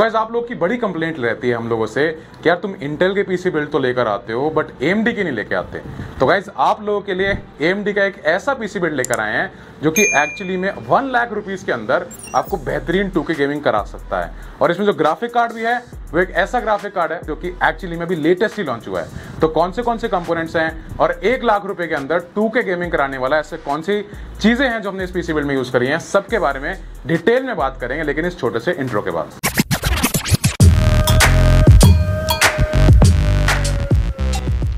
Guys आप लोग की बड़ी कंप्लेंट रहती है हम लोगों से कि यार तुम इंटेल के पीसी बिल्ड तो लेकर आते हो बट AMD के नहीं लेके आते। तो गाइस आप लोगों के लिए AMD का एक ऐसा पीसी बिल्ड लेकर आए हैं जो कि एक्चुअली में 1 लाख रुपीस के अंदर आपको बेहतरीन 2K गेमिंग करा सकता है। और इसमें जो ग्राफिक कार्ड भी है वो एक ऐसा ग्राफिक कार्ड है जो कि एक्चुअली में अभी लेटेस्ट ही लॉन्च हुआ है। तो कौन से कंपोनेंट्स हैं और 1 लाख रुपए के अंदर 2K गेमिंग कराने वाला ऐसे कौन सी चीजें हैं जो हमने इस पीसी बिल्ड में यूज करी हैं, सबके बारे में डिटेल में बात करेंगे, लेकिन इस छोटे से इंट्रो के बाद।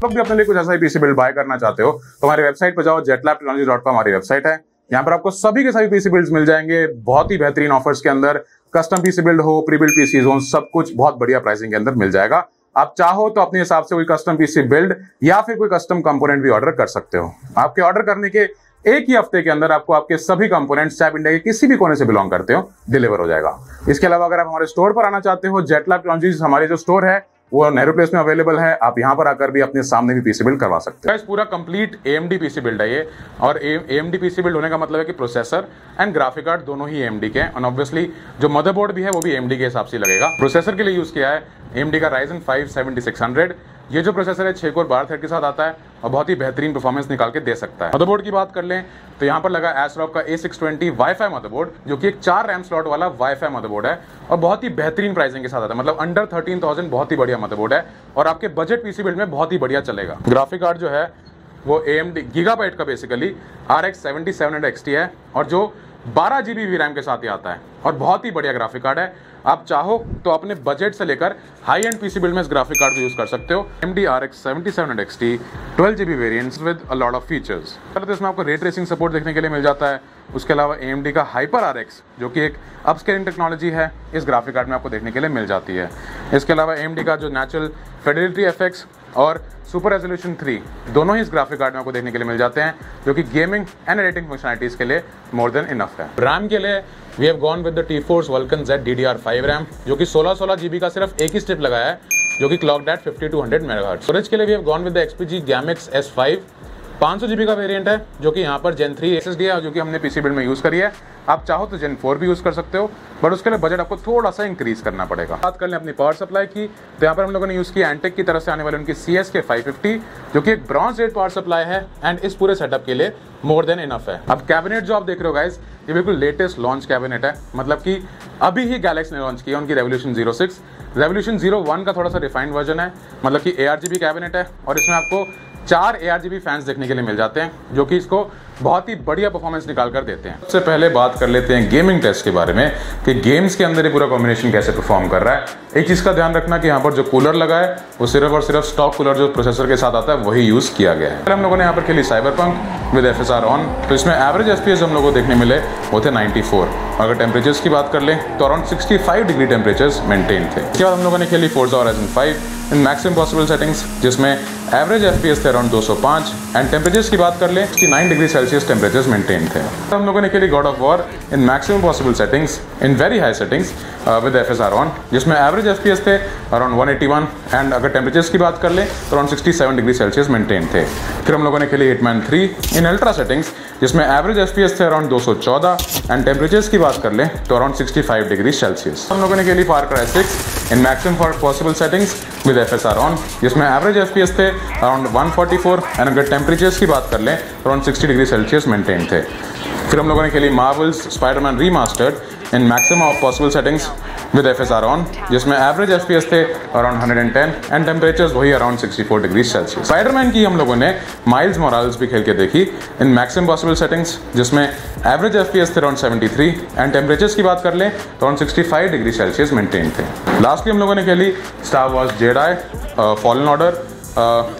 लोग भी अपने लिए कुछ ऐसा ही पीसी बिल्ड बाय करना चाहते हो तो हमारी वेबसाइट पर जाओ, jetlabtechnology.com हमारी वेबसाइट है। यहाँ पर आपको सभी के सभी पीसी बिल्ड्स मिल जाएंगे बहुत ही बेहतरीन ऑफर्स के अंदर। कस्टम पीसी बिल्ड हो, प्री बिल्ड पीसीज हो, सब कुछ बहुत बढ़िया प्राइसिंग के अंदर मिल जाएगा। आप चाहो तो अपने हिसाब से कोई कस्टम पीसी बिल्ड या फिर कोई कस्टम कंपोनेंट भी ऑर्डर कर सकते हो। आपके ऑर्डर करने के एक ही हफ्ते के अंदर आपको आपके सभी कंपोनेंट्स चाहे इंडिया के किसी भी कोने से बिलोंग करते हो डिलीवर हो जाएगा। इसके अलावा अगर आप हमारे स्टोर पर आना चाहते हो, जेटलैब टेक्नोलॉजीज हमारी जो स्टोर है वो नेहरू प्लेस में अवेलेबल है। आप यहाँ पर आकर भी अपने सामने भी पीसी बिल्ड करवा सकते हैं। पूरा कंप्लीट AMD पीसी बिल्ड है ये, और AMD पीसी बिल्ड होने का मतलब है कि प्रोसेसर एंड ग्राफिक कार्ड दोनों ही AMD के हैं, और ऑब्वियसली जो मदरबोर्ड भी है वो भी AMD के हिसाब से लगेगा। प्रोसेसर के लिए यूज किया है AMD का Ryzen 5 7600। ये जो प्रोसेसर है 6 कोर 12 थ्रेड के साथ आता है और बहुत ही बेहतरीन परफॉर्मेंस निकाल के दे सकता है। मदरबोर्ड की बात कर लें तो यहाँ पर लगा ASRock का A620 वाईफाई मदरबोर्ड, जो कि एक 4 रैम स्लॉट वाला वाईफाई मदरबोर्ड है और बहुत ही बेहतरीन प्राइसिंग के साथ आता है। मतलब अंडर 13,000 बहुत ही बढ़िया मदरबोर्ड है और आपके बजट पीसी बिल्ड में बहुत ही बढ़िया चलेगा। ग्राफिक कार्ड जो है वो AMD गीगाबाइट का बेसिकली RX 7700 XT है और जो 12 GB VRAM के साथ ही आता है और बहुत ही बढ़िया ग्राफिक कार्ड है। आप चाहो तो अपने बजट से लेकर हाई एंड पीसी बिल्ड में इस ग्राफिक कार्ड को यूज कर सकते हो। AMD RX 7700 XT 12 GB variants with a lot of features. तो इसमें आपको रे ट्रेसिंग सपोर्ट देखने के लिए मिल जाता है। उसके अलावा AMD का हाइपर RX जो कि एक अपस्केलिंग टेक्नोलॉजी है इस ग्राफिक कार्ड में आपको देखने के लिए मिल जाती है। इसके अलावा AMD का जो नेचुरल फिडेलिटी FX और सुपर रेजोल्यूशन 3 दोनों ही इस ग्राफिक कार्ड में आपको देखने के लिए मिल जाते हैं, जो कि गेमिंग एंड एडिटिंग फंक्शनलिटीज के लिए मोर देन इनफ है। रैम के लिए we have gone with the T-Force Vulcan Z DDR5 RAM, जो कि 16 GB का सिर्फ एक ही स्ट्रिप लगाया है, जो कि क्लॉक्ड एट 5200 MHz। स्टोरेज के लिए we have gone with the XPG Gamix S5 500 GB का वेरिएंट है, जो कि यहाँ पर Gen 3 SSD है, जो कि हमने पीसी बिल्ड में यूज करी है। आप चाहो तो Gen 4 भी यूज कर सकते हो, बट उसके लिए बजट आपको थोड़ा सा इंक्रीज करना पड़ेगा। बात कर लें अपनी पावर सप्लाई की तो यहाँ पर हम लोगों ने यूज किया एंटेक की तरफ से आने वाली उनकी CSK 550, जो कि एक ब्रॉन्ज रेट पावर सप्लाई है एंड इस पूरे सेटअप के लिए मोर देन इनफ है। अब कैबिनेट जो आप देख रहे हो गाइस, ये बिल्कुल लेटेस्ट लॉन्च कैबिनेट है, मतलब कि अभी ही गैलेक्सी ने लॉन्च किया उनकी Revolution 06। Revolution 01 का थोड़ा सा रिफाइंड वर्जन है, मतलब कि ARGB कैबिनेट है और इसमें आपको 4 ARGB फैंस देखने के लिए मिल जाते हैं, जो कि इसको बहुत ही बढ़िया परफॉर्मेंस निकाल कर देते हैं। सबसे पहले बात कर लेते हैं गेमिंग टेस्ट के बारे में कि गेम्स के अंदर ये पूरा कॉम्बिनेशन कैसे परफॉर्म कर रहा है। एक चीज़ का ध्यान रखना कि यहाँ पर जो कूलर लगा है वो सिर्फ और सिर्फ स्टॉक कूलर जो प्रोसेसर के साथ आता है वही यूज किया गया है। हम लोगों ने यहाँ पर खेली साइबरपंक विद FSR ऑन, तो इसमें एवरेज FPS हम लोगों को देखने मिले वो थे 94। अगर टेम्परेचर्स की बात कर लें तो अराउंड 65 डिग्री टेम्परेचर्स मेंटेन थे। इसके बाद हम लोगों ने खेली Forza Horizon 5 in maximum possible settings, जिसमें एवरेज FPS थे अराउंड 205 एंड टेम्परेचर्स की बात कर लें 69 डिग्री सेल्सियस टेम्परेचर्स मेंटेन थे। हम लोगों ने खेली God of War in maximum possible settings in very high settings with FSR on, जिसमें एवरेज FPS थे अराउंड 181 एंड अगर टेम्परेचर्स की बात कर लें तो अराउंड 67 डिग्री सेल्सियस मेंटेन थे। फिर हम लोगों ने खेली Hitman 3 इन अल्ट्रा सेटिंग्स, जिसमें एवरेज FPS थे अराउंड 214 एंड टेम्परेचर्स की बात कर लें तो अराउंड 65 डिग्री सेल्सियस। हम लोगों ने खेली Far Cry 6 in maximum possible settings with FSR on, जिसमें एवरेज FPS थे अराउंड 144 एंड अगर टेम्परेचर्स की बात कर लें तो अराउंड 60 डिग्री सेल्सियस मेंटेन थे। फिर हम लोगों ने खेली Marvel's Spider-Man Remastered in maximum possible settings with FSR on, जिसमें एवरेज FPS थे अराउंड 110 एंड टेम्परेचर्स वही अराउंड 64 डिग्री सेल्सियस। स्पाइडरमैन की हम लोगों ने माइल्स मोराल्स भी खेल के देखी इन मैक्सिमम पॉसिबल सेटिंग्स, जिसमें एवरेज FPS थे अराउंड 73 एंड टेम्परेचर्स की बात कर लें तो अराउंड 65 डिग्री सेल्सियस मेंटेन थे। लास्टली हम लोगों ने खेली Star Wars Jedi Fallen Order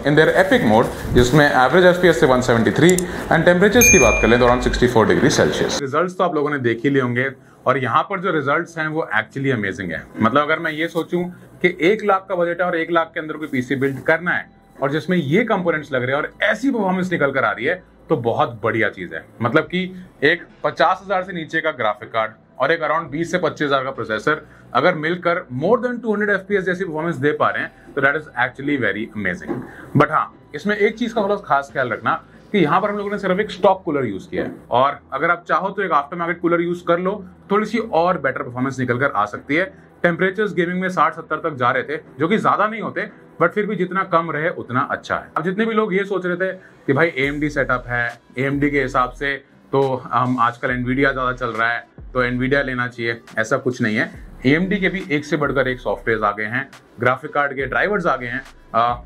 in their epic mode, जिसमें एवरेज FPS से 173 एंड टेम्परेचर्स की बात कर लें तो अराउंड 64 डिग्री सेल्सियस। रिजल्ट्स तो आप लोगों ने देख ही लिए होंगे और यहाँ पर जो रिजल्ट्स हैं वो एक्चुअली अमेजिंग है। मतलब अगर मैं ये सोचूं कि 1 लाख का बजट है और 1 लाख के अंदर कोई पीसी बिल्ड करना है और जिसमें ये कंपोनेंट्स लग रहे हैं और ऐसी परफॉर्मेंस निकल कर आ रही है, तो बहुत बढ़िया चीज है। मतलब कि एक 50,000 से नीचे का ग्राफिक कार्ड और एक अराउंड 20 से 25,000 का प्रोसेसर अगर मिलकर मोर देन 200 FPS जैसी परफॉर्मेंस दे पा रहे हैं तो that is actually very amazing. But हाँ, इसमें एक चीज का थोड़ा खास ख्याल रखना कि यहाँ पर हम लोगों ने सिर्फ एक स्टॉक कूलर यूज किया है, और अगर आप चाहो तो एक आफ्टर मार्केट कूलर यूज कर लो, थोड़ी सी और बेटर परफॉर्मेंस निकल कर आ सकती है। टेम्परेचर्स गेमिंग में 60-70 तक जा रहे थे, जो कि ज्यादा नहीं होते, बट फिर भी जितना कम रहे उतना अच्छा है। अब जितने भी लोग ये सोच रहे थे कि भाई AMD सेटअप है, AMD के हिसाब से तो हम आजकल एनवीडिया ज्यादा चल रहा है तो एनवीडिया लेना चाहिए, ऐसा कुछ नहीं है। AMD के भी एक से बढ़कर एक सॉफ्टवेयर आ गए हैं, ग्राफिक कार्ड के ड्राइवर्स आ गए हैं,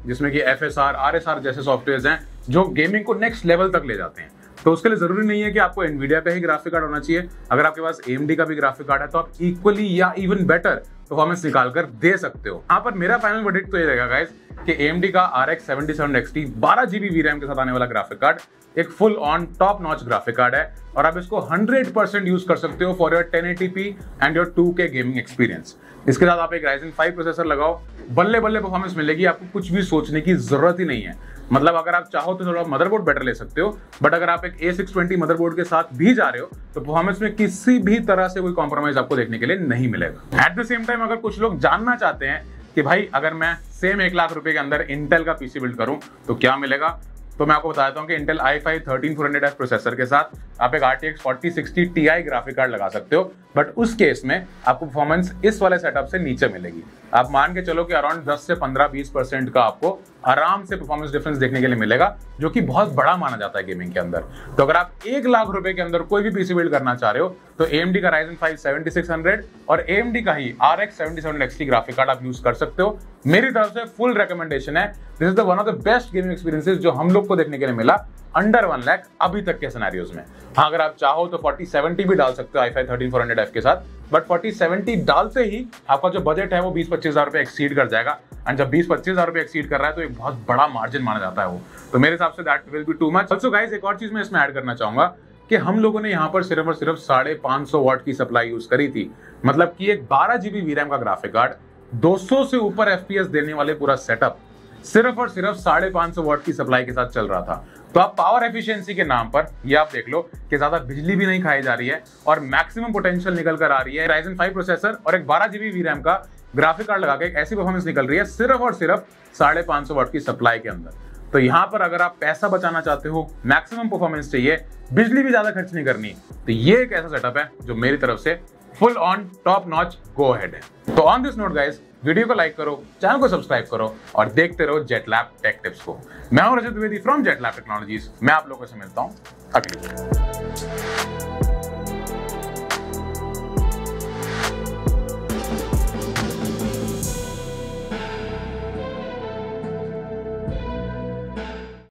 जिसमें कि FSR, RSR जैसे सॉफ्टवेयर हैं जो गेमिंग को नेक्स्ट लेवल तक ले जाते हैं। तो उसके लिए जरूरी नहीं है कि आपको एनवीडिया का ही ग्राफिक कार्ड होना चाहिए। अगर आपके पास AMD का भी ग्राफिक कार्ड है तो आप इक्वली या इवन बेटर परफॉर्मेंस निकाल कर दे सकते हो। यहाँ पर मेरा फाइनल वर्डिक्ट तो ये रहेगा गाइस कि AMD का RX 77XT 12GB VRAM के साथ आने वाला ग्राफिक कार्ड एक full on top notch graphic card है, और आप इसको 100% यूज कर सकते हो for your 1080p and your 2K gaming experience. इसके साथ आप एक Ryzen 5 प्रोसेसर लगाओ, बल्ले बल्ले परफॉर्मेंस मिलेगी, आपको कुछ भी सोचने की जरूरत ही नहीं है। मतलब अगर आप चाहो तो थोड़ा मदरबोर्ड बेटर ले सकते हो, बट अगर आप एक A620 मदरबोर्ड के साथ भी जा रहे हो तो परफॉर्मेंस में किसी भी तरह से कोई कॉम्प्रोमाइज आपको देखने के लिए नहीं मिलेगा। एट द सेम टाइम अगर कुछ लोग जानना चाहते हैं कि भाई अगर मैं सेम 1 लाख रुपए के अंदर इंटेल का पीसी बिल्ड करूं तो क्या मिलेगा, तो मैं आपको बताता हूं कि इंटेल i5 13400F प्रोसेसर के साथ आप एक RTX 4060 Ti ग्राफिक कार्ड लगा सकते हो, बट उस केस में आपको परफॉर्मेंस इस वाले सेटअप से नीचे मिलेगी। आप मान के चलो कि अराउंड 10 से 15-20% का आपको आराम से परफॉर्मेंस डिफरेंस देखने के लिए मिलेगा, जो कि बहुत बड़ा माना जाता है गेमिंग के अंदर। तो अगर आप 1 लाख रुपए के अंदर कोई भी पीसी बिल्ड करना चाह रहे हो तो AMD का Ryzen 5 7600 और AMD का ही RX 77XT ग्राफिक कार्ड आप यूज कर सकते हो। मेरी तरफ से फुल रिकमेंडेशन है। This is the one of the best gaming experiences जो हम लोग को देखने के लिए मिला अंडर 1 लाख अभी तक के सिनेरियोज में। हाँ, अगर आप चाहो तो 4070 भी डाल सकते हो i5 13400F के साथ, बट 4070 डालते ही आपका जो बजट है वो 20-25 हजार रुपए एक्सीड कर जाएगा, एंड जब 20-25 हजार रुपए एक्सीड कर रहा है तो एक बहुत बड़ा मार्जिन माना जाता है वो। तो मेरे हिसाब say that will be too much. Also guys, एक और चीज मैं इसमें ऐड करना चाहूंगा कि हम लोगों ने यहाँ पर सिर्फ और सिर्फ 550 वाट की सप्लाई यूज करी थी। मतलब कि एक 12GB VRAM का ग्राफिक कार्ड, 200 से ऊपर FPS देने वाले पूरा सेटअप सिर्फ और सिर्फ 550 वाट की सप्लाई के साथ चल रहा था। तो आप पावर एफिशिएंसी के नाम पर ये आप देख लो कि ज्यादा बिजली भी नहीं खाई जा रही है और मैक्सिमम पोटेंशियल निकल कर आ रही है। Ryzen 5 प्रोसेसर और एक 12GB VRAM का ग्राफिक कार्ड लगा के एक ऐसी परफॉर्मेंस निकल रही है सिर्फ और सिर्फ 550 वाट की सप्लाई के अंदर। तो यहाँ पर अगर आप पैसा बचाना चाहते हो, मैक्सिमम परफॉर्मेंस चाहिए, बिजली भी ज्यादा खर्च नहीं करनी, तो ये एक ऐसा सेटअप है जो मेरी तरफ से full on top notch go ahead है। तो on this note guys, video को लाइक करो, चैनल को सब्सक्राइब करो और देखते रहो जेटलैब टेक टिप्स को। मैं हूं रजत द्विवेदी फ्रॉम जेटलैब टेक्नोलॉजीज। मैं आप लोगों से मिलता हूं अगली वीडियो।